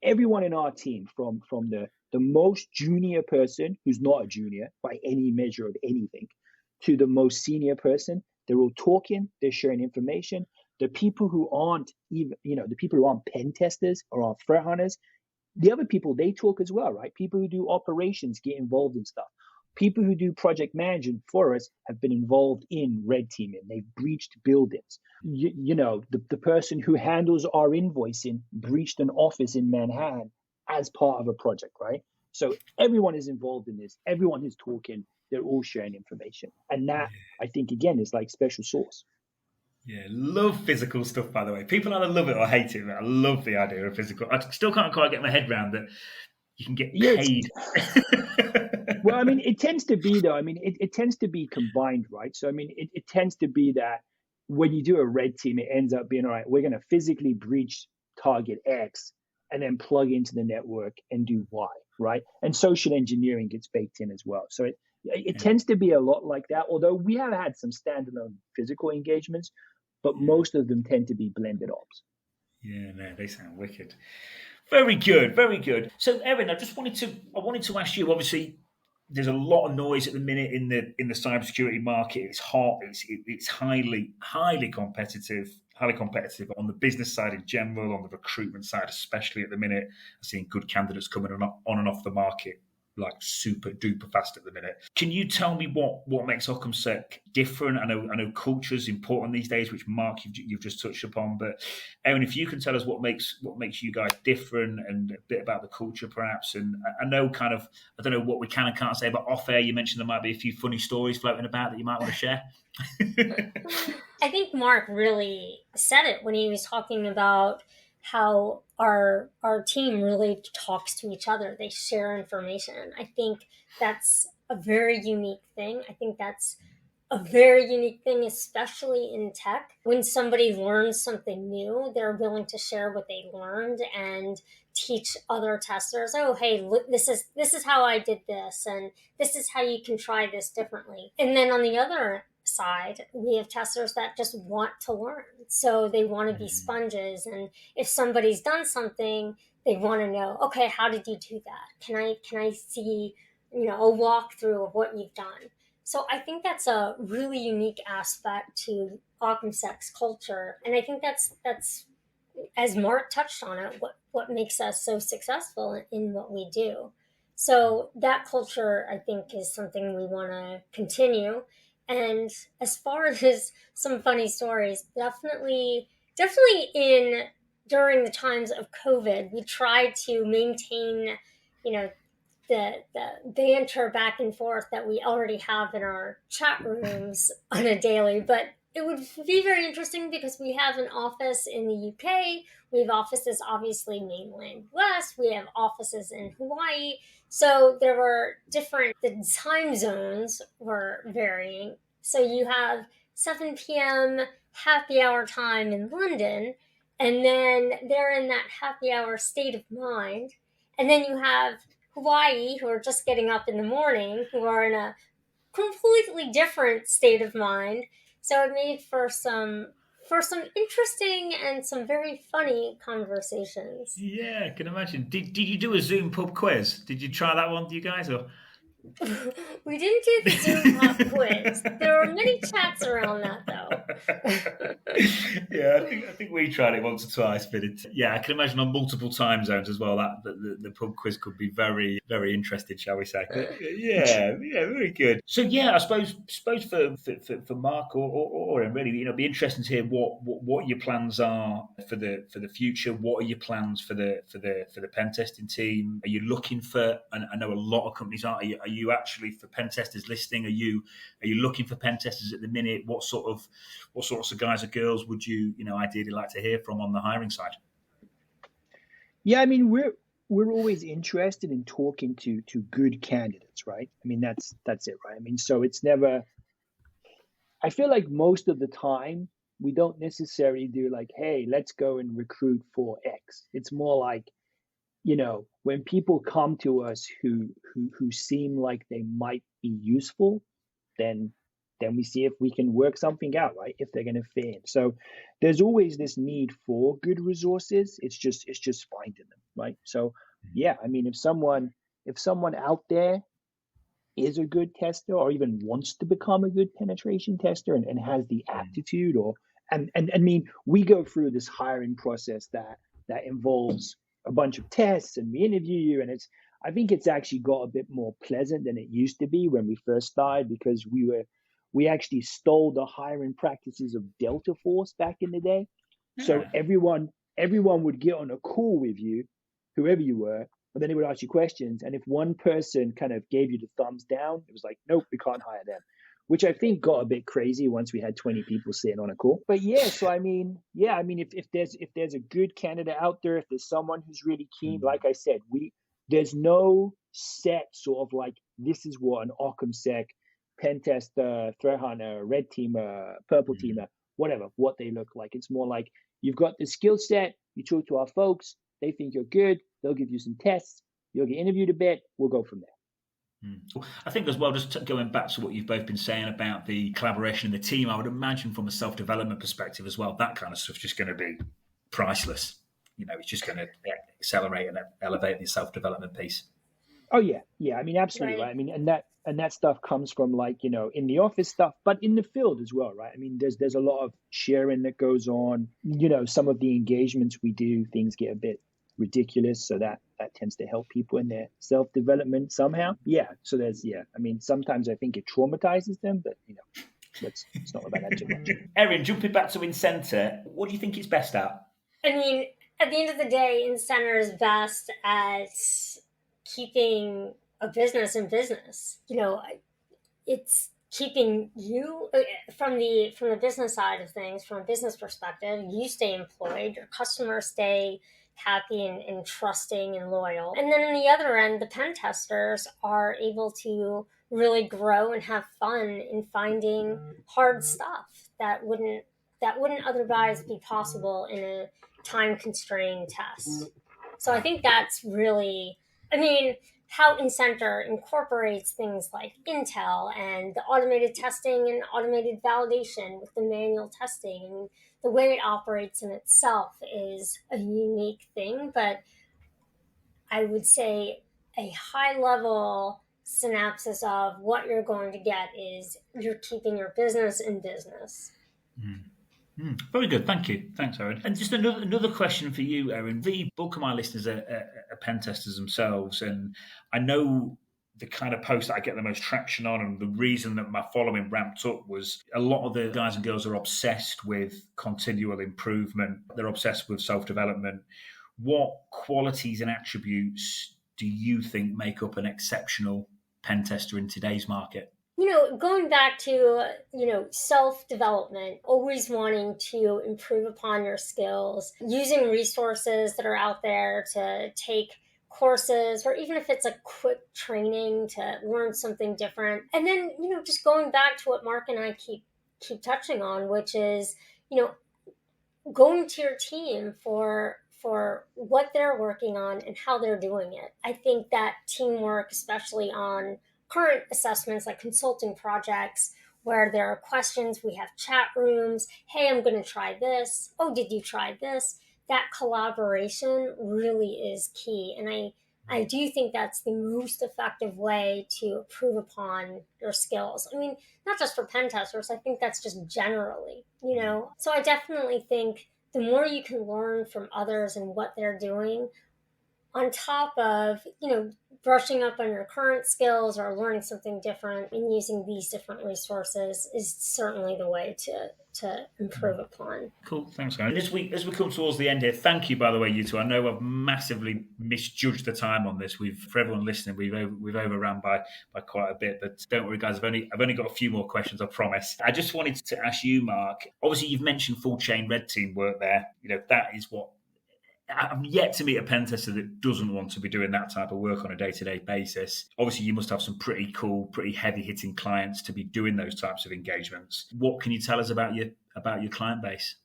Everyone in our team, from the most junior person who's not a junior by any measure of anything, to the most senior person, they're all talking, they're sharing information. The people who aren't even, the people who aren't pen testers or aren't threat hunters, the other people, they talk as well, right? People who do operations get involved in stuff. People who do project management for us have been involved in red teaming. They've breached buildings. The person who handles our invoicing breached an office in Manhattan as part of a project, right? So everyone is involved in this. Everyone is talking. They're all sharing information. And that, I think, again, is like special sauce. Yeah, love physical stuff, by the way. People either love it or hate it, but I love the idea of physical. I still can't quite get my head around that you can get paid. Well, I mean, it tends to be, though, I mean, it tends to be combined, right? So, I mean, it tends to be that when you do a red team, it ends up being, all right, we're going to physically breach target X and then plug into the network and do Y, right? And social engineering gets baked in as well. So it tends to be a lot like that, although we have had some standalone physical engagements, but most of them tend to be blended ops. Yeah, no, they sound wicked. Very good, very good. So, Erin, I wanted to ask you. Obviously, there's a lot of noise at the minute in the cybersecurity market. It's hot. It's highly competitive. Highly competitive on the business side in general, on the recruitment side especially at the minute. I'm seeing good candidates coming on and off the market like super duper fast at the minute. Can you tell me what makes Occamsec different? I know culture is important these days, which Mark you've just touched upon. But Erin, if you can tell us what makes you guys different and a bit about the culture, perhaps. And I know I don't know what we can and can't say, but off air you mentioned there might be a few funny stories floating about that you might want to share. I think Mark really said it when he was talking about how our team really talks to each other. They share information. I think that's a very unique thing. I think that's a very unique thing, especially in tech. When somebody learns something new, they're willing to share what they learned and teach other testers, oh, hey, look, this is how I did this, and this is how you can try this differently. And then on the other side, we have testers that just want to learn. So they want to be sponges. And if somebody's done something, they want to know, okay, how did you do that? Can I see, a walkthrough of what you've done? So I think that's a really unique aspect to Occamsec's culture. And I think that's as Mark touched on it, what makes us so successful in what we do. So that culture, I think, is something we want to continue. And as far as some funny stories, definitely during the times of COVID, we tried to maintain, the banter back and forth that we already have in our chat rooms on a daily. But it would be very interesting because we have an office in the UK. We have offices, obviously, mainland US. We have offices in Hawaii. So there were the time zones were varying. So you have 7 p.m. happy hour time in London, and then they're in that happy hour state of mind. And then you have Hawaii, who are just getting up in the morning, who are in a completely different state of mind. So it made for some interesting and some very funny conversations. Yeah, I can imagine. Did you do a Zoom pub quiz? Did you try that one, you guys? Or we didn't do the Zoom pub quiz. There were many chats around that, though. Yeah, I think we tried it once or twice, but I can imagine on multiple time zones as well. That the pub quiz could be very, very interesting, shall we say? Yeah, very good. So I suppose for Mark or really, be interesting to hear what your plans are for the future. What are your plans for the pen testing team? Are you looking for? And I know a lot of companies are you actually, for pen testers listening, are you looking for pen testers at the minute? What sorts of guys or girls would you ideally like to hear from on the hiring side? Yeah, I mean, we're always interested in talking to good candidates, right? I mean, that's it, right? I mean, so it's never, I feel like most of the time we don't necessarily do like, hey, let's go and recruit for X. It's more like, when people come to us who seem like they might be useful, then we see if we can work something out, right? If they're going to fit in. So there's always this need for good resources. It's just finding them, right? So I mean, if someone out there is a good tester or even wants to become a good penetration tester and has the aptitude and I mean, we go through this hiring process that involves a bunch of tests, and we interview you, and I think it's actually got a bit more pleasant than it used to be when we first started, because we actually stole the hiring practices of Delta Force back in the day. So Yeah. everyone would get on a call with you, whoever you were, and then they would ask you questions. And if one person kind of gave you the thumbs down, it was like, nope, we can't hire them, which I think got a bit crazy once we had 20 people sitting on a call. But yeah, so I mean, if there's a good candidate out there, if there's someone who's really keen, like I said, there's no set sort of like, this is what an Occamsec pen tester, threat hunter, red teamer, purple teamer, whatever, what they look like. It's more like, you've got the skill set, you talk to our folks, they think you're good, they'll give you some tests, you'll get interviewed a bit, we'll go from there. I think as well, just going back to what you've both been saying about the collaboration in the team, I would imagine from a self-development perspective as well, that kind of stuff's just going to be priceless. It's just going to accelerate and elevate the self-development piece. Oh yeah. I mean, absolutely, right? I mean, and that stuff comes from, like, in the office stuff, but in the field as well, right? I mean, there's a lot of sharing that goes on. Some of the engagements we do, things get a bit ridiculous, so that tends to help people in their self-development somehow. Yeah. So I mean, sometimes I think it traumatizes them, but let's not about that too much. Erin, jumping back to incenter, what do you think it's best at? I mean, at the end of the day, incenter is best at keeping a business in business. It's keeping you from the business side of things, from a business perspective. You stay employed, your customers stay happy and trusting and loyal. And then on the other end, the pen testers are able to really grow and have fun in finding hard stuff that wouldn't otherwise be possible in a time constrained test. So I think that's really, how incenter incorporates things like Intel and the automated testing and automated validation with the manual testing, and the way it operates in itself is a unique thing. But I would say a high level synopsis of what you're going to get is you're keeping your business in business. Very good. Thank you. Thanks, Erin. And just another question for you, Erin. The bulk of my listeners are pen testers themselves, and I know the kind of post that I get the most traction on, and the reason that my following ramped up was a lot of the guys and girls are obsessed with continual improvement. They're obsessed with self-development. What qualities and attributes do you think make up an exceptional pen tester in today's market? Going back to, self-development, always wanting to improve upon your skills, using resources that are out there to take courses, or even if it's a quick training to learn something different. And then, just going back to what Mark and I keep touching on, which is, going to your team for what they're working on and how they're doing it. I think that teamwork, especially on current assessments like consulting projects where there are questions, we have chat rooms. Hey, I'm going to try this. Oh, did you try this? That collaboration really is key. And I do think that's the most effective way to improve upon your skills. Not just for pen testers, I think that's just generally, So I definitely think the more you can learn from others and what they're doing, on top of, brushing up on your current skills or learning something different and using these different resources is certainly the way to improve upon. Cool, thanks, guys. As we come towards the end here, thank you, by the way, you two. I know I've massively misjudged the time on this. For everyone listening, we've overran by quite a bit, but don't worry, guys. I've only got a few more questions, I promise. I just wanted to ask you, Mark. Obviously, you've mentioned full chain red team work there. That is what. I'm yet to meet a pen tester that doesn't want to be doing that type of work on a day-to-day basis. Obviously, you must have some pretty cool, pretty heavy-hitting clients to be doing those types of engagements. What can you tell us about your client base?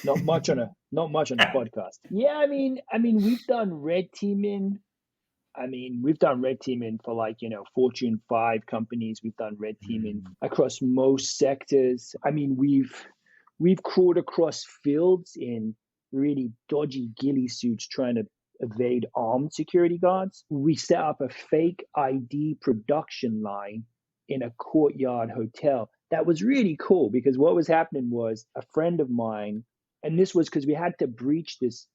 Not much on a podcast. Yeah, I mean, we've done red teaming. We've done red teaming for Fortune 5 companies. We've done red teaming across most sectors. We've crawled across fields in really dodgy ghillie suits trying to evade armed security guards. We set up a fake ID production line in a courtyard hotel. That was really cool because what was happening was a friend of mine, and this was because we had to breach this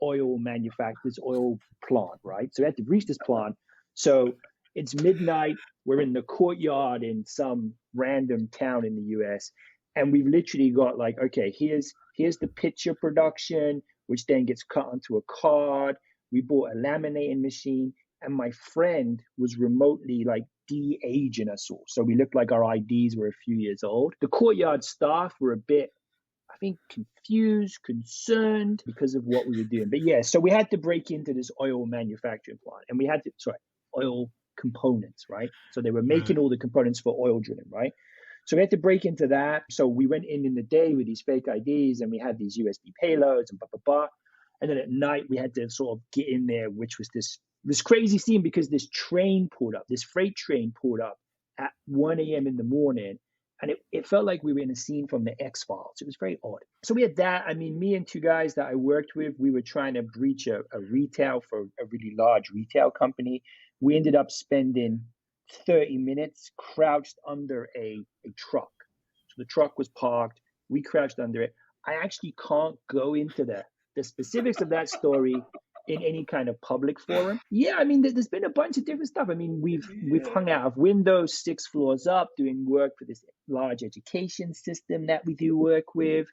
oil manufacturers, oil plant, right? So we had to breach this plant. So it's midnight. We're in the courtyard in some random town in the US. And we've literally got like, okay, here's the picture production, which then gets cut onto a card. We bought a laminating machine. And my friend was remotely like de-aging us all. So we looked like our IDs were a few years old. The courtyard staff were a bit, I think, confused, concerned because of what we were doing. But yeah, so we had to break into this oil manufacturing plant, and we had to, oil components, right? So they were making all the components for oil drilling, right? So we had to break into that. So we went in the day with these fake IDs, and we had these USB payloads and blah, blah, blah. And then at night, we had to sort of get in there, which was this crazy scene because this train pulled up, this freight train pulled up at 1 a.m. in the morning. And it felt like we were in a scene from the X-Files. It was very odd. So we had that. I mean, me and two guys that I worked with, we were trying to breach a retail for a really large retail company. We ended up spending 30 minutes crouched under a truck. So the truck was parked. We crouched under it. I actually can't go into the specifics of that story in any kind of public forum. Yeah, I mean, there's been a bunch of different stuff. I mean, we've hung out of windows 6 floors up doing work for this large education system that we do work with.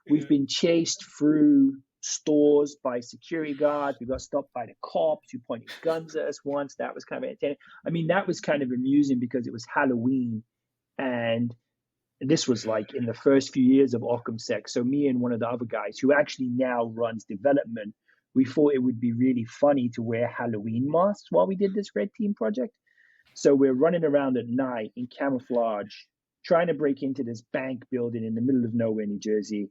We've been chased through stores by security guards. We got stopped by the cops who pointed guns at us once. That was kind of entertaining. I mean, that was kind of amusing because it was Halloween, and this was like in the first few years of Occamsec. So me and one of the other guys who actually now runs development, we thought it would be really funny to wear Halloween masks while we did this red team project. So we're running around at night in camouflage, trying to break into this bank building in the middle of nowhere, New Jersey.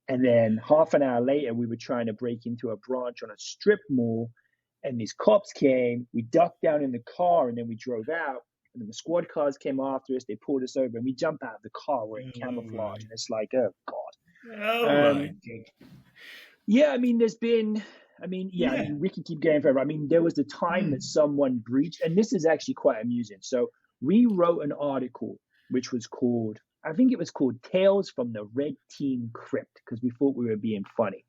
And then half an hour later, we were trying to break into a branch on a strip mall. And these cops came, we ducked down in the car, and then we drove out. And then the squad cars came after us, they pulled us over, and we jumped out of the car, we're in camouflage. And it's like, oh, God. Oh, my God. Yeah, I mean, I mean, we can keep going forever. I mean, there was the time that someone breached, and this is actually quite amusing. So we wrote an article, which was called, I think it was called Tales from the Red Team Crypt, because we thought we were being funny.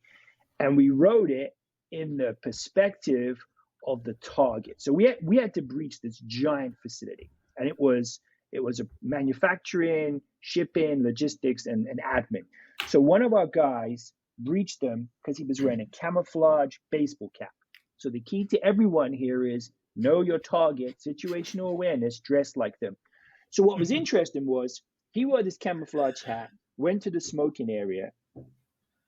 And we wrote it in the perspective of the target. So we had to breach this giant facility, and it was a manufacturing, shipping, logistics, and admin. So one of our guys breached them because he was wearing a camouflage baseball cap. So the key to everyone here is know your target, situational awareness, dress like them. So what was interesting was he wore this camouflage hat, went to the smoking area,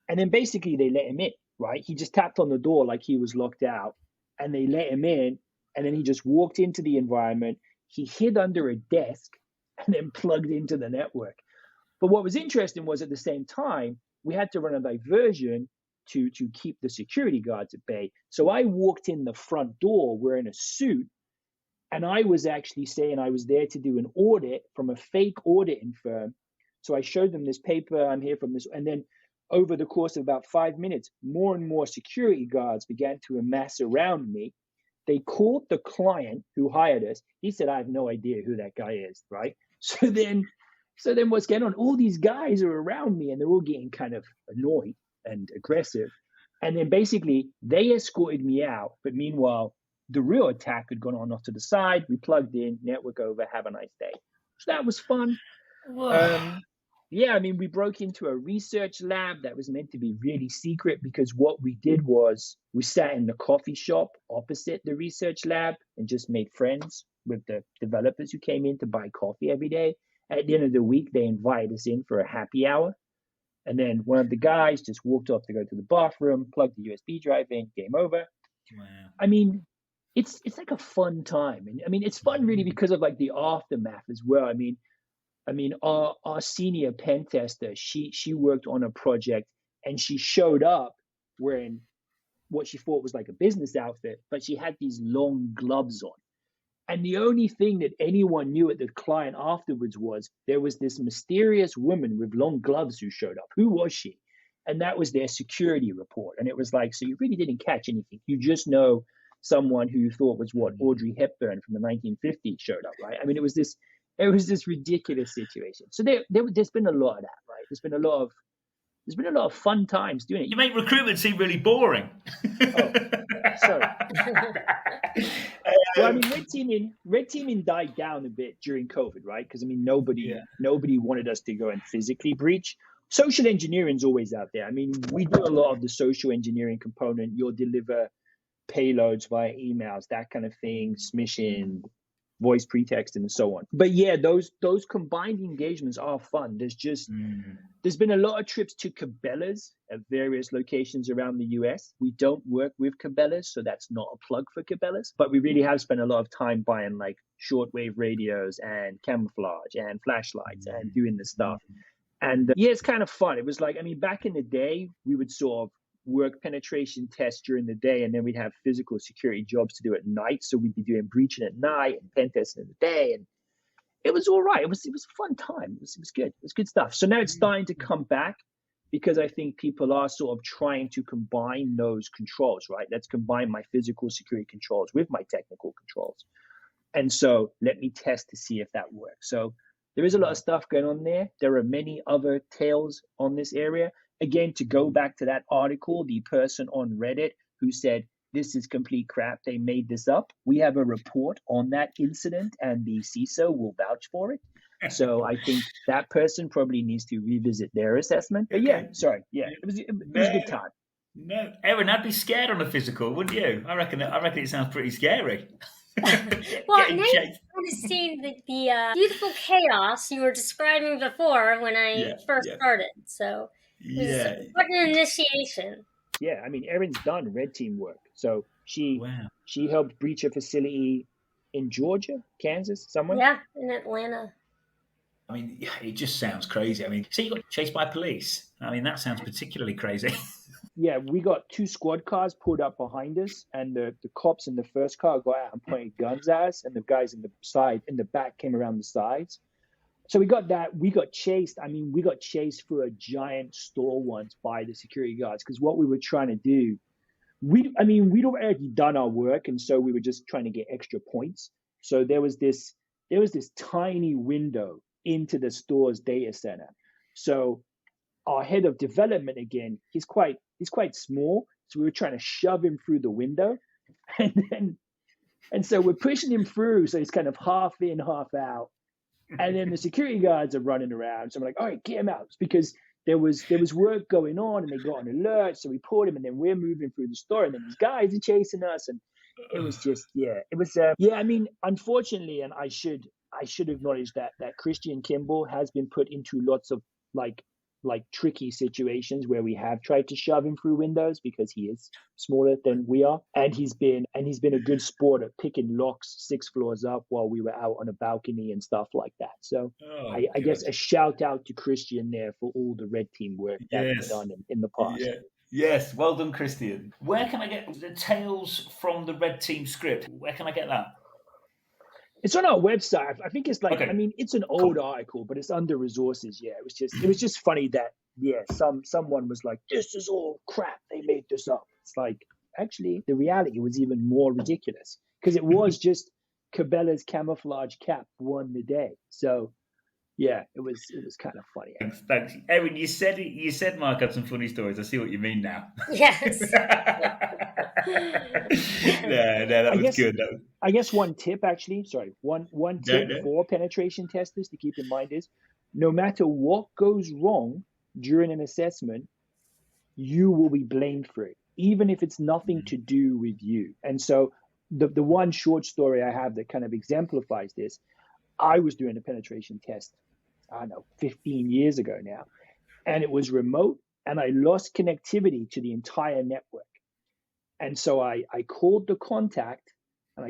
and then basically they let him in, right? He just tapped on the door like he was locked out, and they let him in, and then he just walked into the environment. He hid under a desk and then plugged into the network. But what was interesting was at the same time, we had to run a diversion to keep the security guards at bay. So I walked in the front door wearing a suit, and I was actually saying I was there to do an audit from a fake auditing firm. So I showed them this paper, I'm here from this, and then over the course of about 5 minutes, more and more security guards began to amass around me. They called the client who hired us. He said, I have no idea who that guy is, right? So then what's going on? All these guys are around me, and they're all getting kind of annoyed and aggressive. And then basically they escorted me out. But meanwhile, the real attack had gone on off to the side. We plugged in, network over, have a nice day. So that was fun. Yeah, I mean, we broke into a research lab that was meant to be really secret because what we did was we sat in the coffee shop opposite the research lab and just made friends with the developers who came in to buy coffee every day. At the end of the week, they invited us in for a happy hour. And then one of the guys just walked off to go to the bathroom, plugged the USB drive in, game over. Wow. I mean, it's like a fun time. And I mean, it's fun really because of like the aftermath as well. I mean, our senior pen tester, she worked on a project, and she showed up wearing what she thought was like a business outfit, but she had these long gloves on. And the only thing that anyone knew at the client afterwards was there was this mysterious woman with long gloves who showed up. Who was she? And that was their security report. And it was like, so you really didn't catch anything. You just know someone who you thought was Audrey Hepburn from the 1950s showed up, right? I mean, it was this ridiculous situation. So there's been a lot of that, right? There's been a lot of there's been a lot of fun times doing it. You make recruitment seem really boring. Oh, sorry. Well, I mean, red teaming died down a bit during COVID, right? Because I mean, nobody wanted us to go and physically breach. Social engineering is always out there. I mean, we do a lot of the social engineering component. You'll deliver payloads via emails, that kind of thing, smishing, voice pretext, and so on. But yeah, those combined engagements are fun. There's been a lot of trips to Cabela's at various locations around the US. We don't work with Cabela's, so that's not a plug for Cabela's. But we really have spent a lot of time buying like shortwave radios and camouflage and flashlights and doing this stuff. And yeah, it's kind of fun. It was like, I mean, back in the day, we would sort of work penetration tests during the day, and then we'd have physical security jobs to do at night. So we'd be doing breaching at night and pen testing in the day, and it was all right. It was a fun time. It was good. It was good stuff. So now it's starting to come back because I think people are sort of trying to combine those controls, right? Let's combine my physical security controls with my technical controls, and so let me test to see if that works. So there is a lot of stuff going on there. There are many other tales on this area. Again, to go back to that article, the person on Reddit who said, this is complete crap, they made this up. We have a report on that incident and the CISO will vouch for it. So I think that person probably needs to revisit their assessment. But yeah, sorry. Yeah, it was a good time. No, Erin, I'd be scared on a physical, wouldn't you? I reckon it sounds pretty scary. Well, now you've seen the beautiful chaos you were describing before when I first started. So what an initiation. Yeah, I mean, Erin's done red team work. So she helped breach a facility in Georgia, Kansas, somewhere. Yeah, in Atlanta. I mean, it just sounds crazy. I mean, so you got chased by police. I mean, that sounds particularly crazy. Yeah, we got 2 squad cars pulled up behind us, and the cops in the first car got out and pointed guns at us, and the guys in the back came around the sides. So we got that. We got chased. I mean, we got chased through a giant store once by the security guards because what we were trying to do, we'd already done our work, and so we were just trying to get extra points. So there was this tiny window into the store's data center. So our head of development, again, he's quite small, so we were trying to shove him through the window, and so we're pushing him through, so he's kind of half in, half out, and then the security guards are running around. So I'm like, all right, get him out, because there was work going on, and they got an alert, so we pulled him, and then we're moving through the store, and then these guys are chasing us, and it was just I mean, unfortunately, and I should acknowledge that Christian Kimball has been put into lots of like tricky situations where we have tried to shove him through windows because he is smaller than we are, and he's been a good sport at picking locks 6 floors up while we were out on a balcony and stuff like that. So I guess a shout out to Christian there for all the red team work that we've done in the past. Yeah. Yes, well done, Christian. Where can I get the Tales from the Red Team script? Where can I get that? It's on our website. I think it's like, I mean, it's an old article, but it's under resources. Yeah, it was just funny that someone was like, this is all crap, they made this up. It's like, actually, the reality was even more ridiculous because it was just Cabela's camouflage cap won the day. So yeah, it was kind of funny. Thanks. Erin, you said Mark had some funny stories. I see what you mean now. Yes. That was good. I guess one tip for penetration testers to keep in mind is no matter what goes wrong during an assessment, you will be blamed for it, even if it's nothing to do with you. And so the one short story I have that kind of exemplifies this, I was doing a penetration test, I don't know, 15 years ago now, and it was remote, and I lost connectivity to the entire network. And so I called the contact, and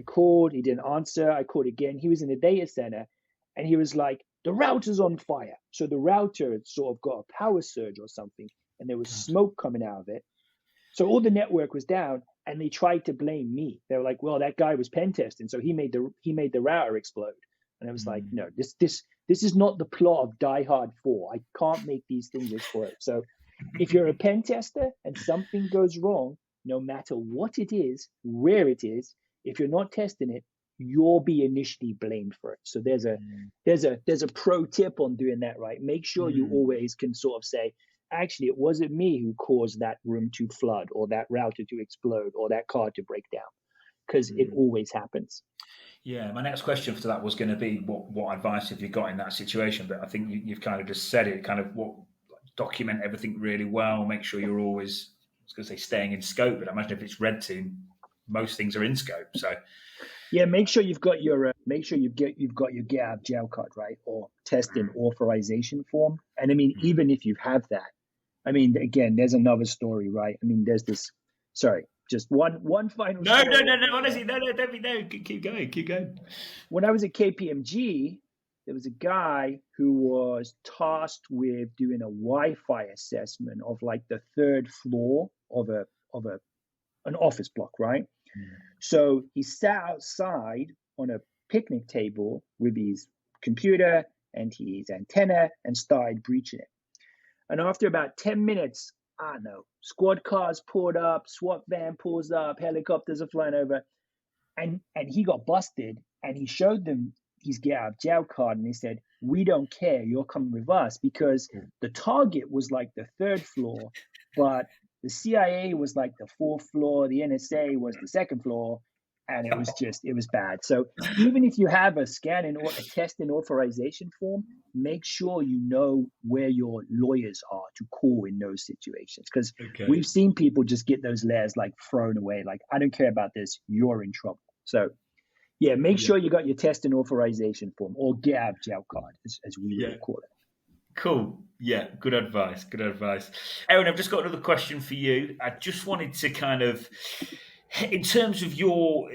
he didn't answer. I called again. He was in the data center, and he was like, the router's on fire. So the router had sort of got a power surge or something, and there was smoke coming out of it. So all the network was down, and they tried to blame me. They were like, well, that guy was pen testing, so he made the router explode. And I was like, no, this is not the plot of Die Hard 4. I can't make these things explode. So if you're a pen tester and something goes wrong, no matter what it is, where it is, if you're not testing it, you'll be initially blamed for it. So there's a pro tip on doing that, right? Make sure you always can sort of say, actually, it wasn't me who caused that room to flood or that router to explode or that card to break down, because it always happens. Yeah, my next question for that was going to be what advice have you got in that situation? But I think you've kind of just said it. Kind of document everything really well. Make sure you're always, I was going to say, staying in scope. But I imagine if it's red team, most things are in scope. So yeah, make sure you've got your you've got your get out of jail card, right, or testing authorization form. And I mean, even if you have that, I mean, again, there's another story, right? I mean, there's this. Sorry, just one final. No. Honestly, no. Keep going. When I was at KPMG, there was a guy who was tasked with doing a Wi-Fi assessment of like the third floor of an office block, right? So he sat outside on a picnic table with his computer and his antenna and started breaching it. And after about 10 minutes, I don't know, squad cars pulled up, SWAT van pulls up, helicopters are flying over, and he got busted. And he showed them his get out of jail card, and he said, "We don't care, you're coming with us," because the target was like the third floor, but the CIA was like the fourth floor, the NSA was the second floor, and it was bad. So even if you have a scan or a test and authorization form, make sure you know where your lawyers are to call in those situations, because we've seen people just get those layers like thrown away. Like, I don't care about this, you're in trouble. So yeah, make sure you got your test and authorization form, or get out of jail card, as we would call it. Cool. Yeah, good advice. Erin, I've just got another question for you. I just wanted to kind of, in terms of your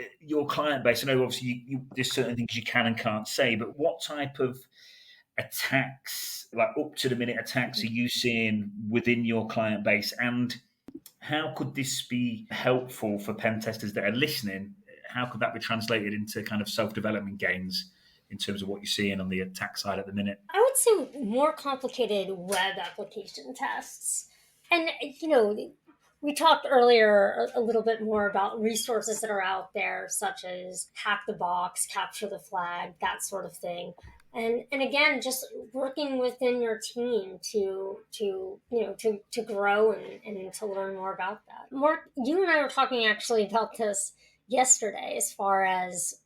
client base, I know obviously there's certain things you can and can't say, but what type of attacks, like up to the minute attacks, are you seeing within your client base, and how could this be helpful for pen testers that are listening? How could that be translated into kind of self-development gains in terms of what you're seeing on the attack side at the minute? I would say more complicated web application tests. And, we talked earlier a little bit more about resources that are out there, such as Hack the Box, Capture the Flag, that sort of thing. And again, just working within your team to grow and to learn more about that. Mark, you and I were talking actually about this yesterday, as far as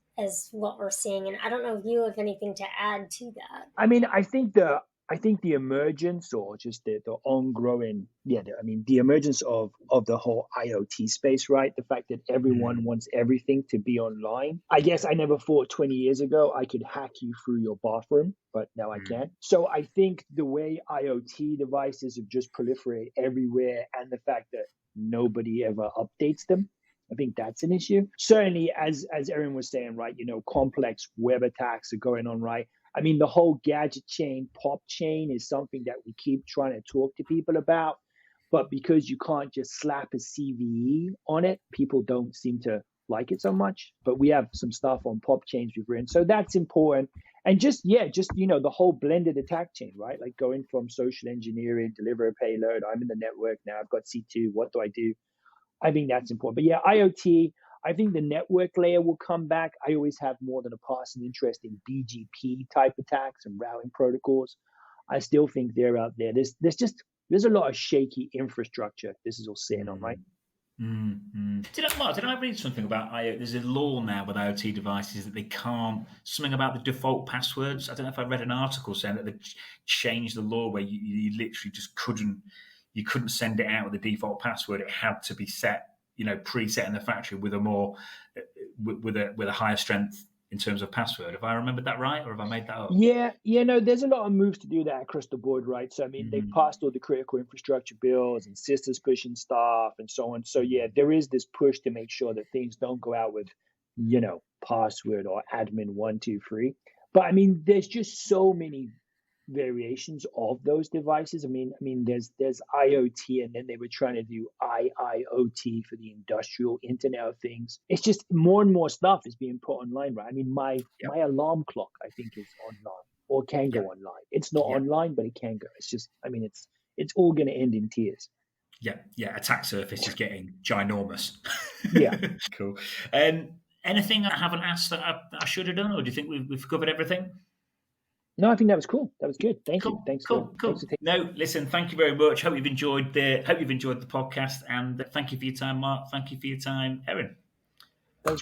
what we're seeing, and I don't know if you have anything to add to that. I mean, I think the emergence, or just the ongoing, the emergence of the whole IoT space, right? The fact that everyone wants everything to be online. I guess I never thought 20 years ago I could hack you through your bathroom, but now I can. So I think the way IoT devices have just proliferated everywhere, and the fact that nobody ever updates them, I think that's an issue. Certainly, as Erin was saying, right, complex web attacks are going on, right? I mean, the whole gadget chain, pop chain is something that we keep trying to talk to people about. But because you can't just slap a CVE on it, people don't seem to like it so much. But we have some stuff on pop chains we've written. So that's important. And just the whole blended attack chain, right? Like going from social engineering, deliver a payload, I'm in the network now, I've got C2, what do I do? I think that's important. But yeah, IoT, I think the network layer will come back. I always have more than a passing interest in BGP type attacks and routing protocols. I still think they're out there. There's a lot of shaky infrastructure this is all sitting on, right? Did I read something about IoT? There's a law now with IoT devices that they can't, something about the default passwords. I don't know if I read an article saying that they changed the law where you literally just couldn't send it out with the default password. It had to be set, preset in the factory with a more with a higher strength in terms of password. Have I remembered that right, or have I made that up? Yeah, no, there's a lot of moves to do that across the board, right? So I mean, they've passed all the critical infrastructure bills, and sisters pushing stuff and so on. So yeah, there is this push to make sure that things don't go out with, password or admin 123. But I mean, there's just so many variations of those devices. I mean, there's IoT, and then they were trying to do IIoT for the industrial Internet of Things. It's just more and more stuff is being put online, right? I mean, my alarm clock, I think, is online or can go online. It's not online, but it can go. It's just, I mean, it's all going to end in tears. Yeah. Attack surface is getting ginormous. Yeah. Cool. Anything I haven't asked that I should have done, or do you think we've covered everything? No, I think that was cool. That was good. Thank you. Cool. Thanks for No, listen, thank you very much. Hope you've enjoyed the podcast, and thank you for your time, Mark. Thank you for your time, Erin. That was